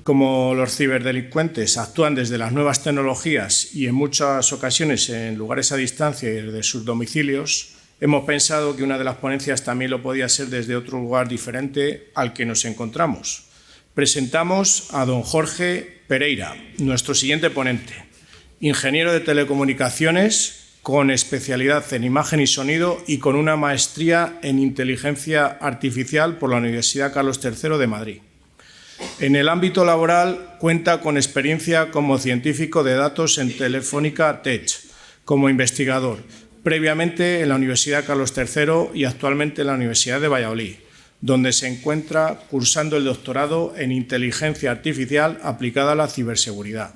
Como los ciberdelincuentes actúan desde las nuevas tecnologías y en muchas ocasiones en lugares a distancia y desde sus domicilios, hemos pensado que una de las ponencias también lo podía ser desde otro lugar diferente al que nos encontramos. Presentamos a don Jorge Pereira, nuestro siguiente ponente, ingeniero de telecomunicaciones con especialidad en imagen y sonido y con una maestría en inteligencia artificial por la Universidad Carlos III de Madrid. En el ámbito laboral cuenta con experiencia como científico de datos en Telefónica Tech, como investigador, previamente en la Universidad Carlos III y actualmente en la Universidad de Valladolid, donde se encuentra cursando el doctorado en inteligencia artificial aplicada a la ciberseguridad,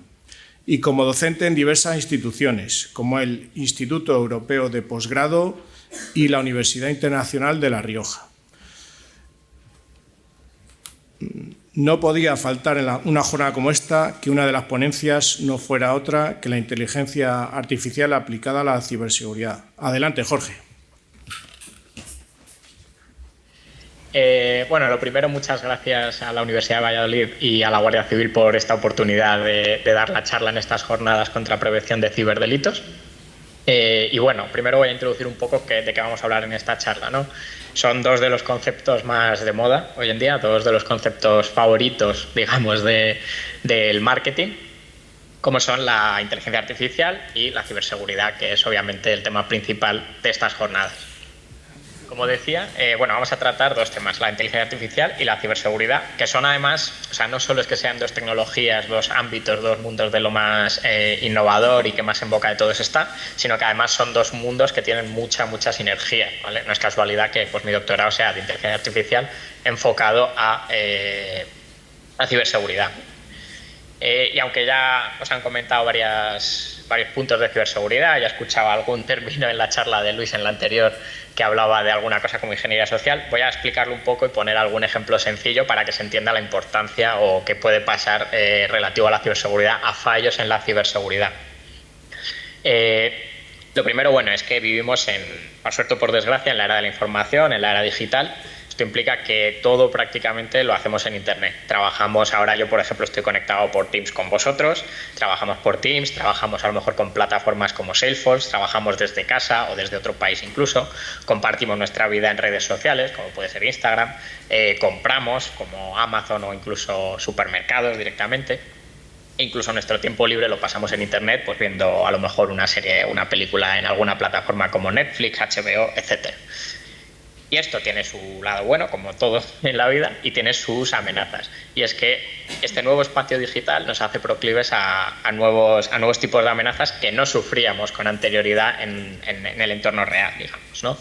y como docente en diversas instituciones, como el Instituto Europeo de Posgrado y la Universidad Internacional de La Rioja. No podía faltar en una jornada como esta que una de las ponencias no fuera otra que la inteligencia artificial aplicada a la ciberseguridad. Adelante, Jorge. Bueno, lo primero, muchas gracias a la Universidad de Valladolid y a la Guardia Civil por esta oportunidad de dar la charla en estas jornadas contra prevención de ciberdelitos. Y bueno, primero voy a introducir un poco de qué vamos a hablar en esta charla, ¿no? Son dos de los conceptos más de moda hoy en día, dos de los conceptos favoritos, digamos, del marketing, como son la inteligencia artificial y la ciberseguridad, que es obviamente el tema principal de estas jornadas. Como decía, bueno, vamos a tratar dos temas, la inteligencia artificial y la ciberseguridad, que son además, o sea, no solo es que sean dos tecnologías, dos ámbitos, dos mundos de lo más innovador y que más en boca de todos está, sino que además son dos mundos que tienen mucha sinergia, ¿vale? No es casualidad que pues, mi doctorado sea de inteligencia artificial enfocado a ciberseguridad. Y aunque ya os han comentado varios puntos de ciberseguridad, ya escuchaba algún término en la charla de Luis en la anterior que hablaba de alguna cosa como ingeniería social, voy a explicarlo un poco y poner algún ejemplo sencillo para que se entienda la importancia o qué puede pasar relativo a la ciberseguridad, a fallos en la ciberseguridad. Lo primero, bueno, es que vivimos, por suerte o por desgracia, en la era de la información, en la era digital. Esto implica que todo prácticamente lo hacemos en Internet. Trabajamos, ahora yo por ejemplo estoy conectado por Teams con vosotros, trabajamos por Teams, trabajamos a lo mejor con plataformas como Salesforce, trabajamos desde casa o desde otro país incluso, compartimos nuestra vida en redes sociales, como puede ser Instagram, compramos como Amazon o incluso supermercados directamente. E incluso nuestro tiempo libre lo pasamos en Internet, pues viendo a lo mejor una serie, una película en alguna plataforma como Netflix, HBO, etc. Y esto tiene su lado bueno, como todo en la vida, y tiene sus amenazas. Y es que este nuevo espacio digital nos hace proclives a nuevos tipos de amenazas que no sufríamos con anterioridad en el entorno real, digamos, ¿no?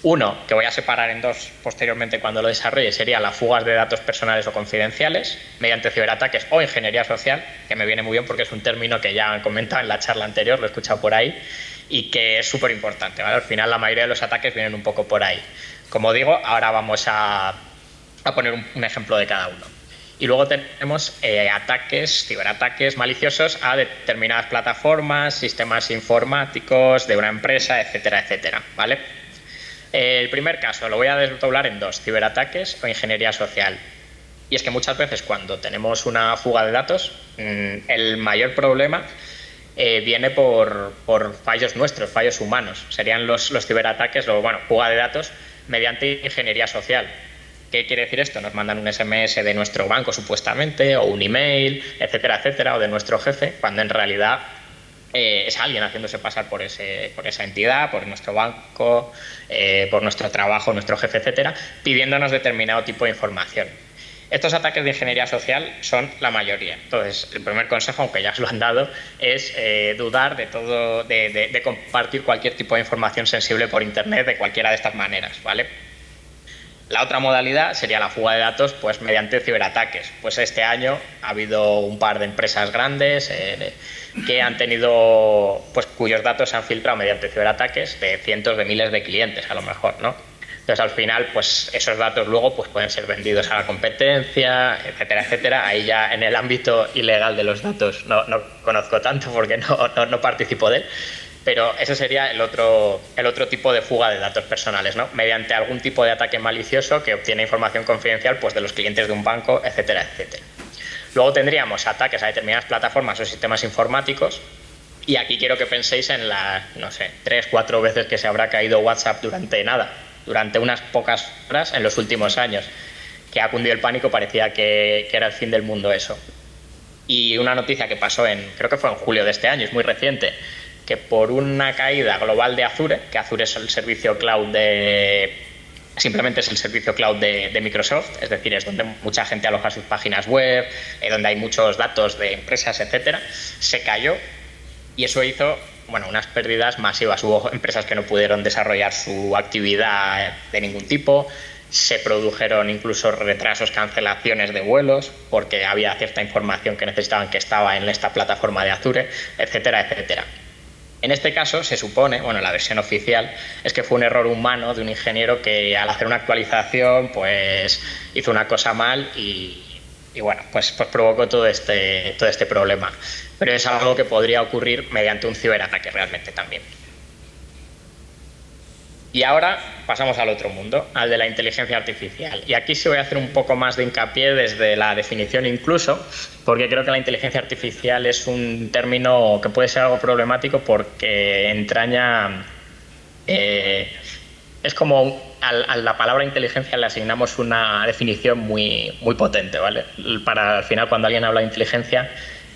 Uno, que voy a separar en dos posteriormente cuando lo desarrolle, sería las fugas de datos personales o confidenciales mediante ciberataques o ingeniería social, que me viene muy bien porque es un término que ya han comentado en la charla anterior, lo he escuchado por ahí, y que es súper importante, ¿vale? Al final la mayoría de los ataques vienen un poco por ahí. Como digo, ahora vamos a poner un ejemplo de cada uno. Y luego tenemos ciberataques maliciosos a determinadas plataformas, sistemas informáticos de una empresa, etcétera, etcétera, ¿vale? El primer caso lo voy a desdoblar en dos, ciberataques o ingeniería social. Y es que muchas veces cuando tenemos una fuga de datos, el mayor problema viene por fallos nuestros, fallos humanos. Serían los ciberataques o, bueno, fuga de datos mediante ingeniería social. ¿Qué quiere decir esto? Nos mandan un SMS de nuestro banco supuestamente, o un email, etcétera, etcétera, o de nuestro jefe, cuando en realidad es alguien haciéndose pasar por esa entidad, por nuestro banco, por nuestro trabajo, nuestro jefe, etcétera, pidiéndonos determinado tipo de información. Estos ataques de ingeniería social son la mayoría. Entonces, el primer consejo, aunque ya os lo han dado, es dudar de todo, de compartir cualquier tipo de información sensible por Internet de cualquiera de estas maneras, ¿vale? La otra modalidad sería la fuga de datos pues mediante ciberataques. Pues este año ha habido un par de empresas grandes que han tenido, pues cuyos datos se han filtrado mediante ciberataques de cientos de miles de clientes a lo mejor, ¿no? Entonces, al final, pues esos datos luego pues, pueden ser vendidos a la competencia, etcétera, etcétera. Ahí ya en el ámbito ilegal de los datos no conozco tanto porque no participo de él. Pero ese sería el otro tipo de fuga de datos personales, ¿no? Mediante algún tipo de ataque malicioso que obtiene información confidencial pues, de los clientes de un banco, etcétera, etcétera. Luego tendríamos ataques a determinadas plataformas o sistemas informáticos, y aquí quiero que penséis en las, no sé, 3, 4 veces que se habrá caído WhatsApp durante unas pocas horas en los últimos años, que ha cundido el pánico, parecía que era el fin del mundo eso. Y una noticia que pasó creo que fue en julio de este año, es muy reciente, que por una caída global de Azure, que Azure es el servicio cloud simplemente es el servicio cloud de Microsoft, es decir, es donde mucha gente aloja sus páginas web, donde hay muchos datos de empresas, etcétera, se cayó, y eso hizo, bueno, unas pérdidas masivas. Hubo empresas que no pudieron desarrollar su actividad de ningún tipo, se produjeron incluso retrasos, cancelaciones de vuelos, porque había cierta información que necesitaban que estaba en esta plataforma de Azure, etcétera, etcétera. En este caso se supone, bueno, la versión oficial es que fue un error humano de un ingeniero que al hacer una actualización pues hizo una cosa mal y bueno, pues provocó todo este problema. Pero es algo que podría ocurrir mediante un ciberataque realmente también. Y ahora pasamos al otro mundo, al de la inteligencia artificial. Y aquí sí voy a hacer un poco más de hincapié desde la definición incluso, porque creo que la inteligencia artificial es un término que puede ser algo problemático porque entraña... es como a la palabra inteligencia le asignamos una definición muy potente, ¿vale? Para al final, cuando alguien habla de inteligencia,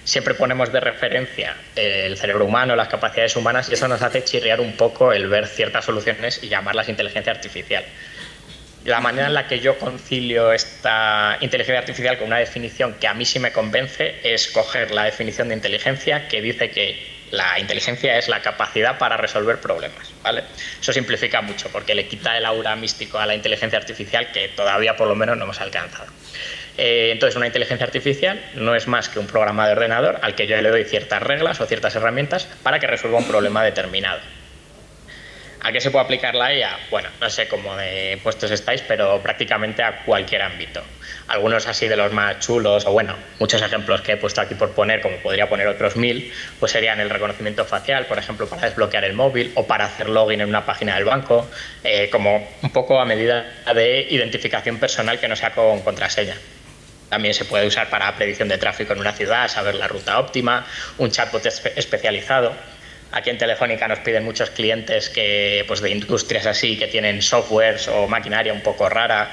siempre ponemos de referencia el cerebro humano, las capacidades humanas, y eso nos hace chirriar un poco el ver ciertas soluciones y llamarlas inteligencia artificial. La manera en la que yo concilio esta inteligencia artificial con una definición que a mí sí me convence es coger la definición de inteligencia, que dice que la inteligencia es la capacidad para resolver problemas, ¿vale? Eso simplifica mucho porque le quita el aura místico a la inteligencia artificial que todavía por lo menos no hemos alcanzado. Entonces, una inteligencia artificial no es más que un programa de ordenador al que yo le doy ciertas reglas o ciertas herramientas para que resuelva un problema determinado. ¿A qué se puede aplicar la IA? Bueno, no sé cómo de puestos estáis, pero prácticamente a cualquier ámbito. Algunos así de los más chulos, o bueno, muchos ejemplos que he puesto aquí por poner, como podría poner otros 1000, pues serían el reconocimiento facial, por ejemplo, para desbloquear el móvil o para hacer login en una página del banco, como un poco a medida de identificación personal que no sea con contraseña. También se puede usar para predicción de tráfico en una ciudad, saber la ruta óptima, un chatbot especializado. Aquí en Telefónica nos piden muchos clientes pues de industrias así que tienen softwares o maquinaria un poco rara,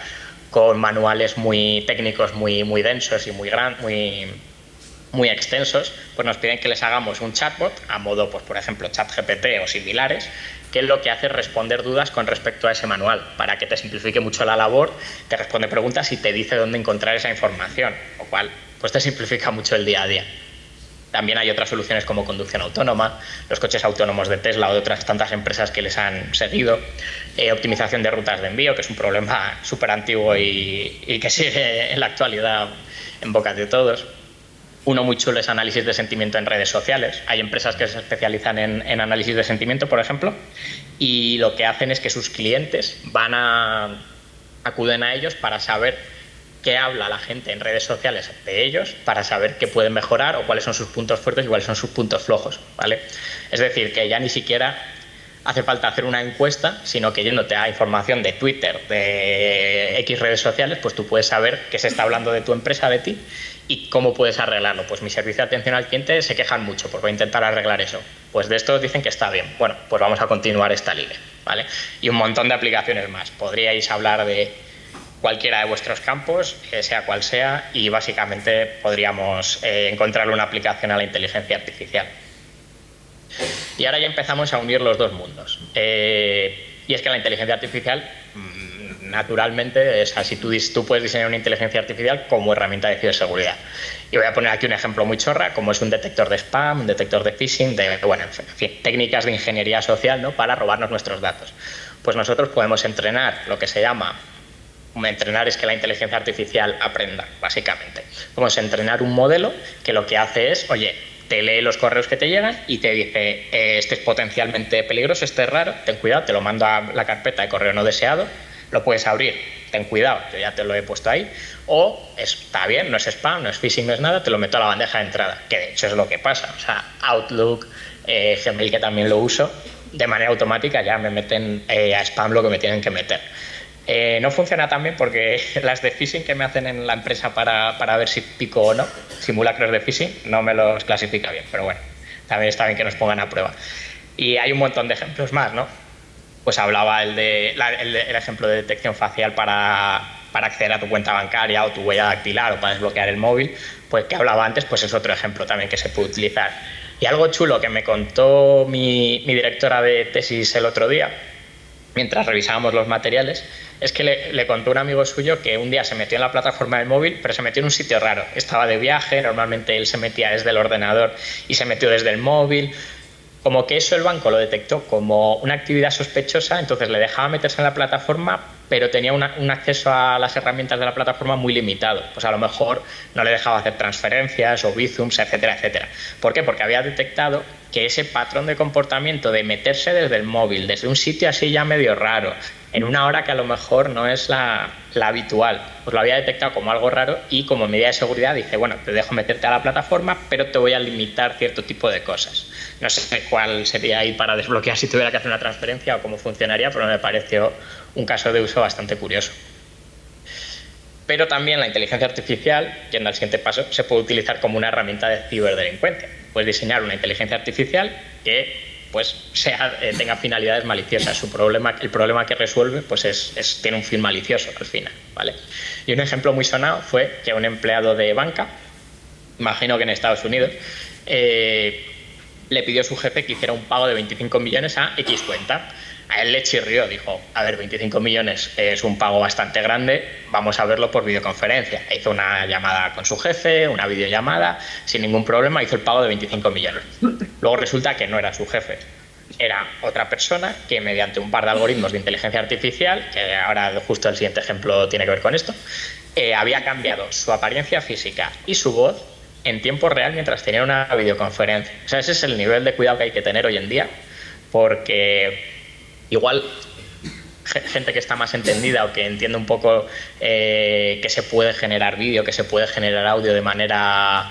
con manuales muy técnicos, muy densos y muy extensos, pues nos piden que les hagamos un chatbot a modo, pues por ejemplo, ChatGPT o similares, que lo que hace es responder dudas con respecto a ese manual, para que te simplifique mucho la labor, te responde preguntas y te dice dónde encontrar esa información, lo cual pues te simplifica mucho el día a día. También hay otras soluciones como conducción autónoma, los coches autónomos de Tesla o de otras tantas empresas que les han seguido, optimización de rutas de envío, que es un problema súper antiguo y que sigue en la actualidad en boca de todos. Uno muy chulo es análisis de sentimiento en redes sociales. Hay empresas que se especializan en análisis de sentimiento, por ejemplo, y lo que hacen es que sus clientes acuden a ellos para saber qué habla la gente en redes sociales de ellos, para saber qué pueden mejorar o cuáles son sus puntos fuertes y cuáles son sus puntos flojos, ¿vale? Es decir, que ya ni siquiera hace falta hacer una encuesta, sino que yéndote a información de Twitter, de X redes sociales, pues tú puedes saber qué se está hablando de tu empresa, de ti, y cómo puedes arreglarlo. Pues mi servicio de atención al cliente se quejan mucho, pues voy a intentar arreglar eso. Pues de esto dicen que está bien. Bueno, pues vamos a continuar esta línea, ¿vale? Y un montón de aplicaciones más. Podríais hablar de cualquiera de vuestros campos, sea cual sea, y básicamente podríamos encontrarle una aplicación a la inteligencia artificial. Y ahora ya empezamos a unir los dos mundos. Y es que la inteligencia artificial, naturalmente, es así, tú puedes diseñar una inteligencia artificial como herramienta de ciberseguridad. Y voy a poner aquí un ejemplo muy chorra, como es un detector de spam, un detector de phishing, bueno, en fin, técnicas de ingeniería social, ¿no?, para robarnos nuestros datos. Pues nosotros podemos entrenar lo que se llama... Entrenar es que la inteligencia artificial aprenda, básicamente. Vamos a entrenar un modelo que lo que hace es, oye, te lee los correos que te llegan y te dice, este es potencialmente peligroso, este es raro, ten cuidado, te lo mando a la carpeta de correo no deseado, lo puedes abrir, ten cuidado, yo ya te lo he puesto ahí, o está bien, no es spam, no es phishing, no es nada, te lo meto a la bandeja de entrada, que de hecho es lo que pasa. O sea, Outlook, Gmail, que también lo uso, de manera automática ya me meten a spam lo que me tienen que meter. No funciona tan bien porque las de phishing que me hacen en la empresa para ver si pico o no, simulacros de phishing, no me los clasifica bien, pero bueno, también está bien que nos pongan a prueba. Y hay un montón de ejemplos más, ¿no? Pues hablaba el ejemplo de detección facial para acceder a tu cuenta bancaria o tu huella dactilar o para desbloquear el móvil, pues que hablaba antes, pues es otro ejemplo también que se puede utilizar. Y algo chulo que me contó mi directora de tesis el otro día, mientras revisábamos los materiales, es que le contó un amigo suyo que un día se metió en la plataforma del móvil, pero se metió en un sitio raro. Estaba de viaje, normalmente él se metía desde el ordenador y se metió desde el móvil. Como que eso el banco lo detectó como una actividad sospechosa, entonces le dejaba meterse en la plataforma, pero tenía un acceso a las herramientas de la plataforma muy limitado. Pues a lo mejor no le dejaba hacer transferencias o bizums, etcétera, etcétera. ¿Por qué? Porque había detectado que ese patrón de comportamiento de meterse desde el móvil, desde un sitio así ya medio raro, en una hora que a lo mejor no es la habitual, pues lo había detectado como algo raro y como medida de seguridad dice, bueno, te dejo meterte a la plataforma, pero te voy a limitar cierto tipo de cosas. No sé cuál sería ahí para desbloquear si tuviera que hacer una transferencia o cómo funcionaría, pero me pareció un caso de uso bastante curioso. Pero también la inteligencia artificial, yendo al siguiente paso, se puede utilizar como una herramienta de ciberdelincuencia. Puedes diseñar una inteligencia artificial que pues tenga finalidades maliciosas. El problema que resuelve pues tiene un fin malicioso al final, ¿vale? Y un ejemplo muy sonado fue que un empleado de banca, imagino que en Estados Unidos, le pidió a su jefe que hiciera un pago de 25 millones a X cuenta. A él le chirrió, dijo, a ver, 25 millones es un pago bastante grande, vamos a verlo por videoconferencia. Hizo una llamada con su jefe, una videollamada, sin ningún problema, hizo el pago de 25 millones. Luego resulta que no era su jefe, era otra persona que mediante un par de algoritmos de inteligencia artificial, que ahora justo el siguiente ejemplo tiene que ver con esto, había cambiado su apariencia física y su voz en tiempo real mientras tenía una videoconferencia. O sea, ese es el nivel de cuidado que hay que tener hoy en día, porque igual gente que está más entendida o que entiende un poco que se puede generar vídeo, que se puede generar audio de manera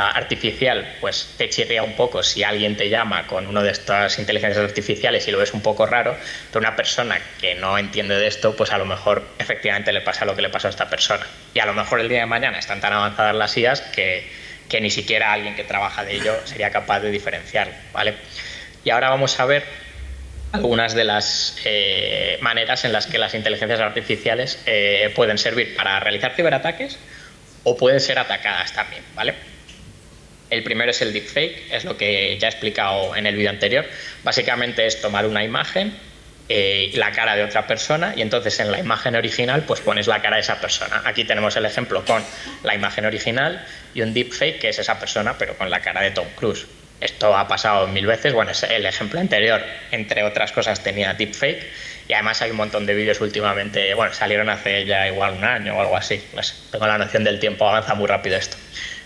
artificial, pues te chirría un poco si alguien te llama con una de estas inteligencias artificiales y lo ves un poco raro, pero una persona que no entiende de esto, pues a lo mejor efectivamente le pasa lo que le pasó a esta persona. Y a lo mejor el día de mañana están tan avanzadas las IAs que ni siquiera alguien que trabaja de ello sería capaz de diferenciarlo, ¿vale? Y ahora vamos a ver algunas de las maneras en las que las inteligencias artificiales pueden servir para realizar ciberataques o pueden ser atacadas también, ¿vale? El primero es el deepfake, es lo que ya he explicado en el vídeo anterior. Básicamente es tomar una imagen, la cara de otra persona, y entonces en la imagen original pues pones la cara de esa persona. Aquí tenemos el ejemplo con la imagen original y un deepfake que es esa persona pero con la cara de Tom Cruise. Esto ha pasado 1000 veces, bueno, el ejemplo anterior, entre otras cosas, tenía deepfake y además hay un montón de vídeos últimamente, bueno, salieron hace ya igual un año o algo así, no sé, tengo la noción del tiempo, avanza muy rápido esto,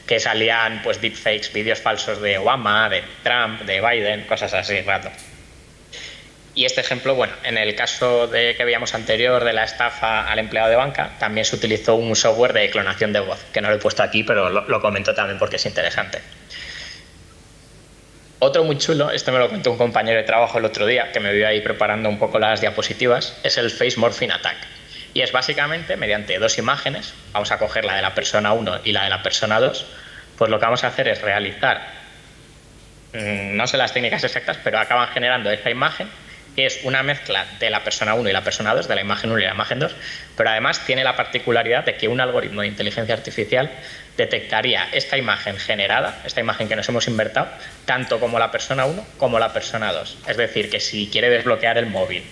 que salían pues deepfakes, vídeos falsos de Obama, de Trump, de Biden, cosas así, rato. Y este ejemplo, bueno, en el caso que veíamos anterior de la estafa al empleado de banca, también se utilizó un software de clonación de voz, que no lo he puesto aquí, pero lo comento también porque es interesante. Otro muy chulo, esto me lo contó un compañero de trabajo el otro día, que me vio ahí preparando un poco las diapositivas, es el Face Morphing Attack. Y es básicamente, mediante dos imágenes, vamos a coger la de la persona 1 y la de la persona 2, pues lo que vamos a hacer es realizar, no sé las técnicas exactas, pero acaban generando esta imagen, que es una mezcla de la persona 1 y la persona 2, de la imagen 1 y la imagen 2, pero además tiene la particularidad de que un algoritmo de inteligencia artificial detectaría esta imagen generada, esta imagen que nos hemos inventado, tanto como la persona 1 como la persona 2. Es decir, que si quiere desbloquear el móvil,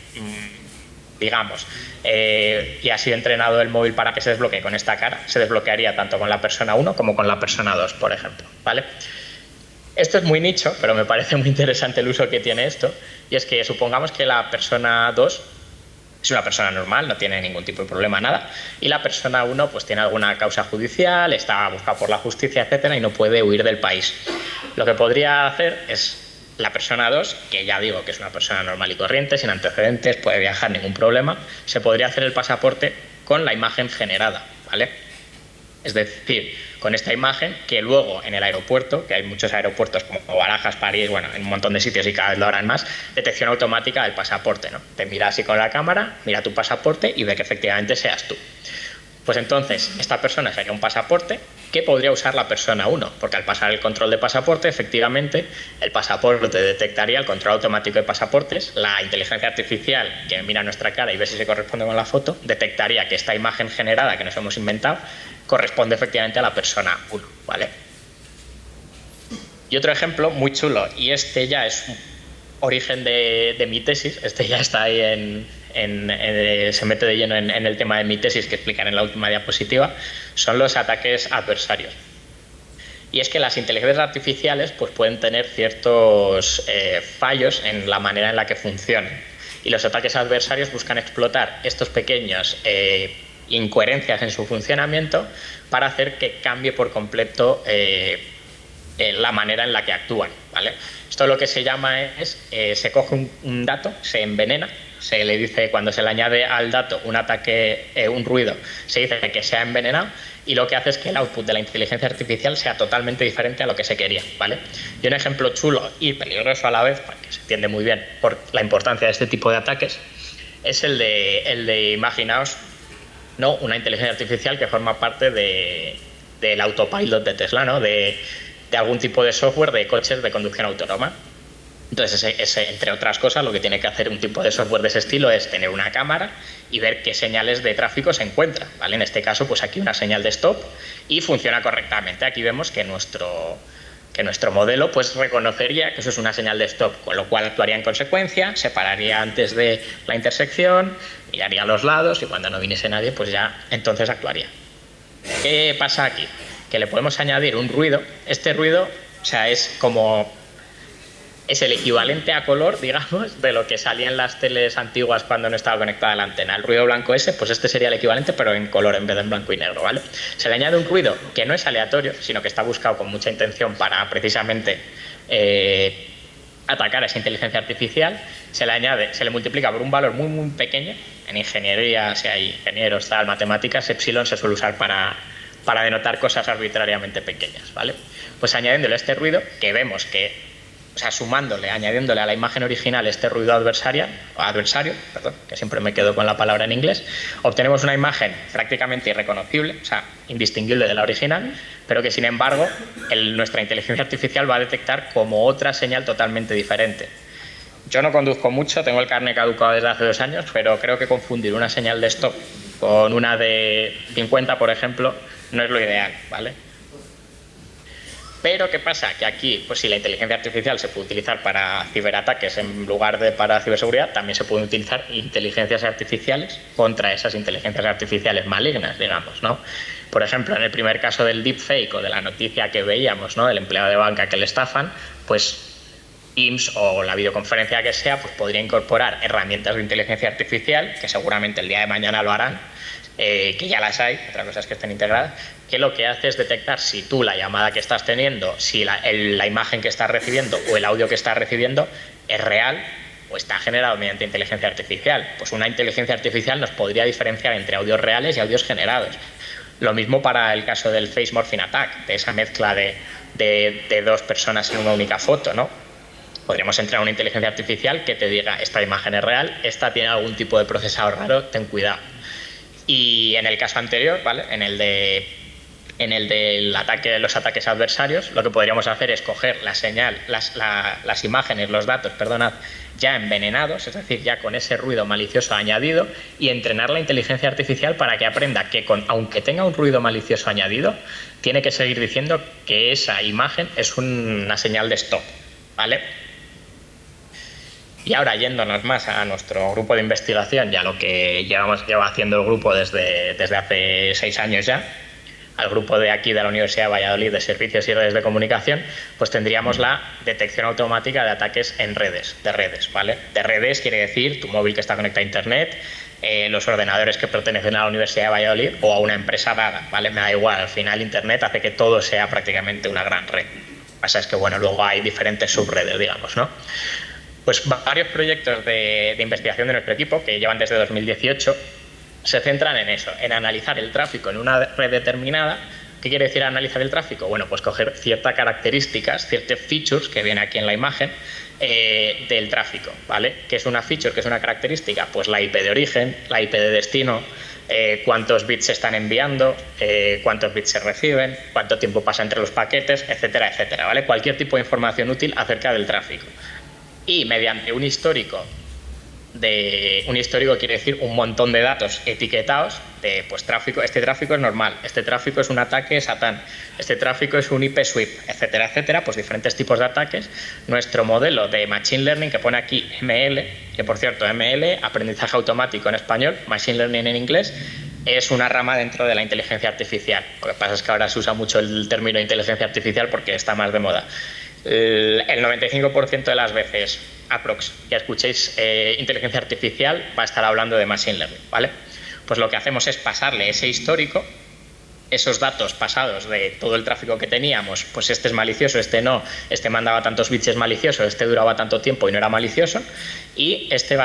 digamos, y ha sido entrenado el móvil para que se desbloquee con esta cara, se desbloquearía tanto con la persona 1 como con la persona 2, por ejemplo, ¿vale? Esto es muy nicho, pero me parece muy interesante el uso que tiene esto, y es que supongamos que la persona 2 es una persona normal, no tiene ningún tipo de problema, nada, y la persona 1 pues tiene alguna causa judicial, está buscado por la justicia, etcétera, y no puede huir del país. Lo que podría hacer es la persona 2, que ya digo que es una persona normal y corriente, sin antecedentes, puede viajar, ningún problema, se podría hacer el pasaporte con la imagen generada, ¿vale? Es decir, con esta imagen que luego en el aeropuerto, que hay muchos aeropuertos como Barajas, París, bueno, en un montón de sitios y cada vez lo harán más, detección automática del pasaporte, ¿no? Te mira así con la cámara, mira tu pasaporte y ve que efectivamente seas tú. Pues entonces, esta persona sería un pasaporte que podría usar la persona 1, porque al pasar el control de pasaporte, efectivamente, el pasaporte detectaría el control automático de pasaportes, la inteligencia artificial que mira nuestra cara y ve si se corresponde con la foto, detectaría que esta imagen generada que nos hemos inventado corresponde efectivamente a la persona 1, ¿vale? Y otro ejemplo muy chulo, y este ya es un origen de mi tesis, este ya está ahí se mete de lleno en el tema de mi tesis que explicaré en la última diapositiva, son los ataques adversarios. Y es que las inteligencias artificiales pues, pueden tener ciertos fallos en la manera en la que funcionan. Y los ataques adversarios buscan explotar estos pequeños incoherencias en su funcionamiento para hacer que cambie por completo la manera en la que actúan, ¿vale? Esto lo que se llama es, se coge un dato, se envenena, se le dice, cuando se le añade al dato un ataque, un ruido, se dice que se ha envenenado, y lo que hace es que el output de la inteligencia artificial sea totalmente diferente a lo que se quería, ¿vale? Y un ejemplo chulo y peligroso a la vez, porque se entiende muy bien por la importancia de este tipo de ataques, es el de imaginaos, ¿no?, una inteligencia artificial que forma parte del autopilot de Tesla, ¿no?, de algún tipo de software de coches de conducción autónoma. Entonces, entre otras cosas, lo que tiene que hacer un tipo de software de ese estilo es tener una cámara y ver qué señales de tráfico se encuentran, ¿vale? En este caso, pues aquí una señal de stop y funciona correctamente. Aquí vemos que nuestro modelo pues reconocería que eso es una señal de stop, con lo cual actuaría en consecuencia, se pararía antes de la intersección, miraría a los lados y cuando no viniese nadie, pues ya entonces actuaría. ¿Qué pasa aquí? Que le podemos añadir un ruido. Este ruido, o sea, es el equivalente a color, digamos, de lo que salía en las teles antiguas cuando no estaba conectada la antena. El ruido blanco ese, pues este sería el equivalente, pero en color en vez de en blanco y negro, ¿vale? Se le añade un ruido que no es aleatorio, sino que está buscado con mucha intención para precisamente atacar a esa inteligencia artificial. Se le multiplica por un valor muy, muy pequeño. En ingeniería, si hay ingenieros, matemáticas, epsilon se suele usar para denotar cosas arbitrariamente pequeñas, ¿vale? Pues añadiéndole este ruido, que vemos que, o sea, añadiéndole a la imagen original este ruido adversario, que siempre me quedo con la palabra en inglés, obtenemos una imagen prácticamente irreconocible, o sea, indistinguible de la original, pero que sin embargo nuestra inteligencia artificial va a detectar como otra señal totalmente diferente. Yo no conduzco mucho, tengo el carnet caducado desde hace 2 años, pero creo que confundir una señal de stop con una de 50, por ejemplo, no es lo ideal, ¿vale? Pero ¿qué pasa? Que aquí, pues si la inteligencia artificial se puede utilizar para ciberataques en lugar de para ciberseguridad, también se pueden utilizar inteligencias artificiales contra esas inteligencias artificiales malignas, digamos, ¿no? Por ejemplo, en el primer caso del deepfake o de la noticia que veíamos, ¿no?, del empleado de banca que le estafan, pues Teams o la videoconferencia que sea, pues podría incorporar herramientas de inteligencia artificial, que seguramente el día de mañana lo harán, que ya las hay, otra cosa es que estén integradas, que lo que hace es detectar si tú la llamada que estás teniendo, si la imagen que estás recibiendo o el audio que estás recibiendo es real o está generado mediante inteligencia artificial. Pues una inteligencia artificial nos podría diferenciar entre audios reales y audios generados. Lo mismo para el caso del face morphing attack, de esa mezcla de 2 personas en una única foto, ¿no? Podríamos entrar a una inteligencia artificial que te diga, esta imagen es real, esta tiene algún tipo de procesador raro, ten cuidado. Y en el caso anterior, ¿vale?, en el del ataque, los ataques adversarios, lo que podríamos hacer es coger la señal, las imágenes, los datos, perdonad, ya envenenados, es decir, ya con ese ruido malicioso añadido, y entrenar la inteligencia artificial para que aprenda que aunque tenga un ruido malicioso añadido, tiene que seguir diciendo que esa imagen es una señal de stop, ¿vale? Y ahora, yéndonos más a nuestro grupo de investigación y a lo que lleva haciendo el grupo desde hace 6 años ya, al grupo de aquí de la Universidad de Valladolid de Servicios y Redes de Comunicación, pues tendríamos la detección automática de ataques en redes, ¿vale? De redes quiere decir tu móvil que está conectado a Internet, los ordenadores que pertenecen a la Universidad de Valladolid o a una empresa dada, ¿vale? Me da igual, al final Internet hace que todo sea prácticamente una gran red. Lo que pasa es que, bueno, luego hay diferentes subredes, digamos, ¿no? Pues varios proyectos de investigación de nuestro equipo, que llevan desde 2018, se centran en eso, en analizar el tráfico en una red determinada. ¿Qué quiere decir analizar el tráfico? Bueno, pues coger ciertas características, ciertos features que viene aquí en la imagen del tráfico, ¿vale? ¿Qué es una feature? ¿Qué es una característica? Pues la IP de origen, la IP de destino, cuántos bits se están enviando, cuántos bits se reciben, cuánto tiempo pasa entre los paquetes, etcétera, etcétera, ¿vale? Cualquier tipo de información útil acerca del tráfico. Y mediante un histórico quiere decir un montón de datos etiquetados de pues tráfico, este tráfico es normal, este tráfico es un ataque satán, este tráfico es un IP sweep, etcétera, etcétera, pues diferentes tipos de ataques. Nuestro modelo de Machine Learning, que pone aquí ML, que por cierto ML, aprendizaje automático en español, Machine Learning en inglés, es una rama dentro de la inteligencia artificial. Lo que pasa es que ahora se usa mucho el término inteligencia artificial porque está más de moda. El 95% de las veces aprox que escuchéis inteligencia artificial va a estar hablando de Machine Learning, ¿vale? Pues lo que hacemos es pasarle ese histórico, esos datos pasados de todo el tráfico que teníamos, pues este es malicioso, este no, este mandaba tantos bits es malicioso, este duraba tanto tiempo y no era malicioso, y este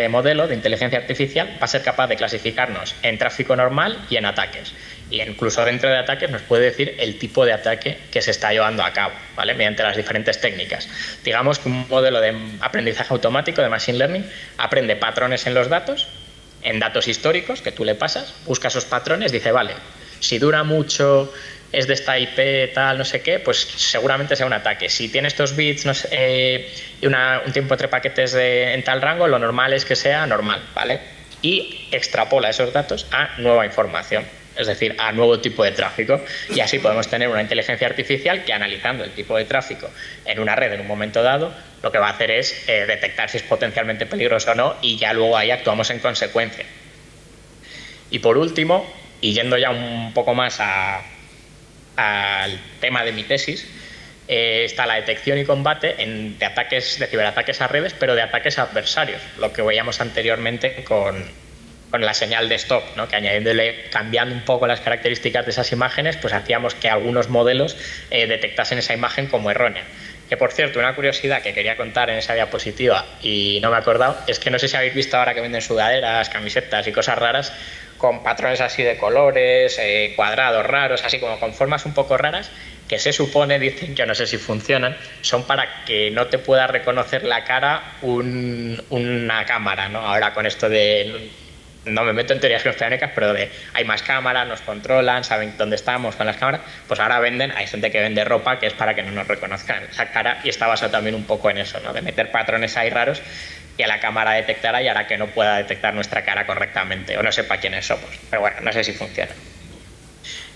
modelo de inteligencia artificial va a ser capaz de clasificarnos en tráfico normal y en ataques. Y incluso dentro de ataques nos puede decir el tipo de ataque que se está llevando a cabo, ¿vale? Mediante las diferentes técnicas. Digamos que un modelo de aprendizaje automático de Machine Learning aprende patrones en los datos, en datos históricos que tú le pasas, busca esos patrones, dice, vale, si dura mucho, es de esta IP, tal, no sé qué, pues seguramente sea un ataque. Si tiene estos bits no sé, y un tiempo entre paquetes en tal rango, lo normal es que sea normal, ¿vale? Y extrapola esos datos a nueva información, es decir, a nuevo tipo de tráfico, y así podemos tener una inteligencia artificial que, analizando el tipo de tráfico en una red en un momento dado, lo que va a hacer es detectar si es potencialmente peligroso o no, y ya luego ahí actuamos en consecuencia. Y por último, y yendo ya un poco más al tema de mi tesis, está la detección y combate de ciberataques a redes, pero de ataques adversarios, lo que veíamos anteriormente con la señal de stop, ¿no? Que cambiando un poco las características de esas imágenes, pues hacíamos que algunos modelos detectasen esa imagen como errónea. Que por cierto, una curiosidad que quería contar en esa diapositiva y no me he acordado, es que no sé si habéis visto ahora que venden sudaderas, camisetas y cosas raras con patrones así de colores, cuadrados raros, así como con formas un poco raras, que se supone, dicen, yo no sé si funcionan, son para que no te pueda reconocer la cara una cámara, ¿no? Ahora con esto de... No me meto en teorías conspiranoicas, pero hay más cámaras, nos controlan, saben dónde estamos con las cámaras, pues ahora hay gente que vende ropa que es para que no nos reconozcan esa cara, y está basado también un poco en eso, ¿no? De meter patrones ahí raros que la cámara detectara y hará que no pueda detectar nuestra cara correctamente o no sepa quiénes somos, pero bueno, no sé si funciona.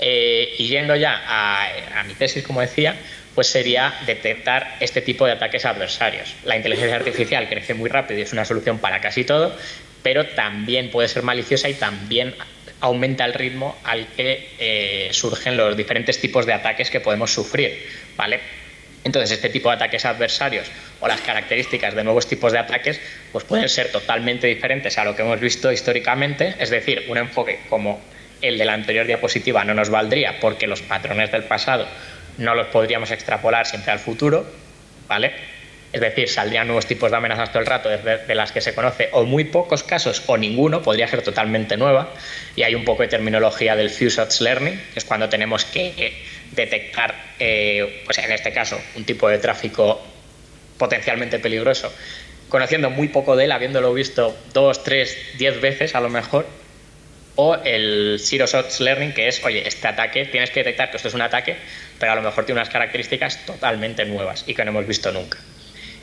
Y yendo ya a mi tesis, como decía, pues sería detectar este tipo de ataques adversarios. La inteligencia artificial crece muy rápido y es una solución para casi todo, pero también puede ser maliciosa y también aumenta el ritmo al que surgen los diferentes tipos de ataques que podemos sufrir, ¿vale? Entonces, este tipo de ataques adversarios o las características de nuevos tipos de ataques pues pueden ser totalmente diferentes a lo que hemos visto históricamente, es decir, un enfoque como el de la anterior diapositiva no nos valdría porque los patrones del pasado no los podríamos extrapolar siempre al futuro, ¿vale? Es decir, saldrían nuevos tipos de amenazas todo el rato de las que se conoce o muy pocos casos o ninguno, podría ser totalmente nueva, y hay un poco de terminología del Fused Learning, que es cuando tenemos que detectar, pues en este caso, un tipo de tráfico potencialmente peligroso, conociendo muy poco de él, habiéndolo visto 2, 3, 10 veces a lo mejor, o el Zero Shot Learning, que es, oye, este ataque, tienes que detectar que esto es un ataque, pero a lo mejor tiene unas características totalmente nuevas y que no hemos visto nunca.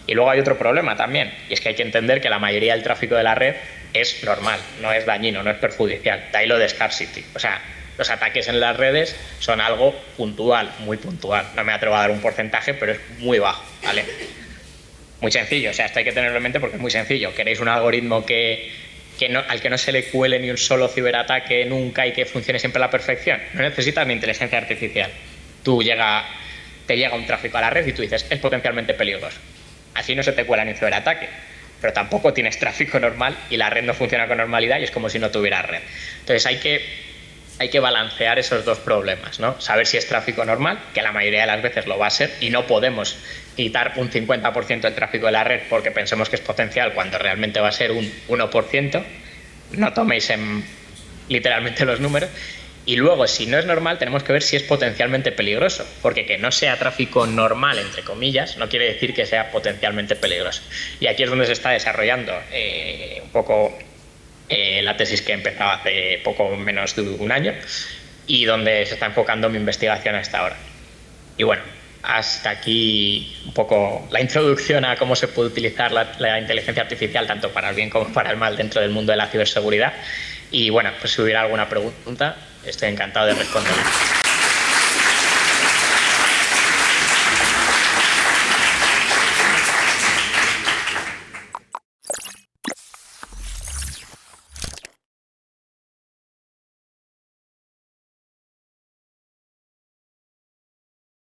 Y luego hay otro problema también, y es que hay que entender que la mayoría del tráfico de la red es normal, no es dañino, no es perjudicial. De ahí lo de scarcity. O sea, los ataques en las redes son algo puntual, muy puntual. No me atrevo a dar un porcentaje, pero es muy bajo, ¿vale? Muy sencillo, o sea, esto hay que tenerlo en mente porque es muy sencillo. ¿Queréis un algoritmo al que no se le cuele ni un solo ciberataque nunca y que funcione siempre a la perfección? No necesitas ni inteligencia artificial. Te llega un tráfico a la red y tú dices, es potencialmente peligroso. Así no se te cuela ni un ciberataque, pero tampoco tienes tráfico normal y la red no funciona con normalidad y es como si no tuviera red. Entonces hay que balancear esos dos problemas, ¿no? Saber si es tráfico normal, que la mayoría de las veces lo va a ser, y no podemos quitar un 50% del tráfico de la red porque pensemos que es potencial cuando realmente va a ser un 1%, no toméis literalmente los números. Y luego, si no es normal, tenemos que ver si es potencialmente peligroso, porque que no sea tráfico normal, entre comillas, no quiere decir que sea potencialmente peligroso. Y aquí es donde se está desarrollando un poco la tesis que he empezado hace poco menos de un año y donde se está enfocando mi investigación hasta ahora. Y bueno, hasta aquí un poco la introducción a cómo se puede utilizar la inteligencia artificial tanto para el bien como para el mal dentro del mundo de la ciberseguridad. Y bueno, pues si hubiera alguna pregunta, estoy encantado de responderla.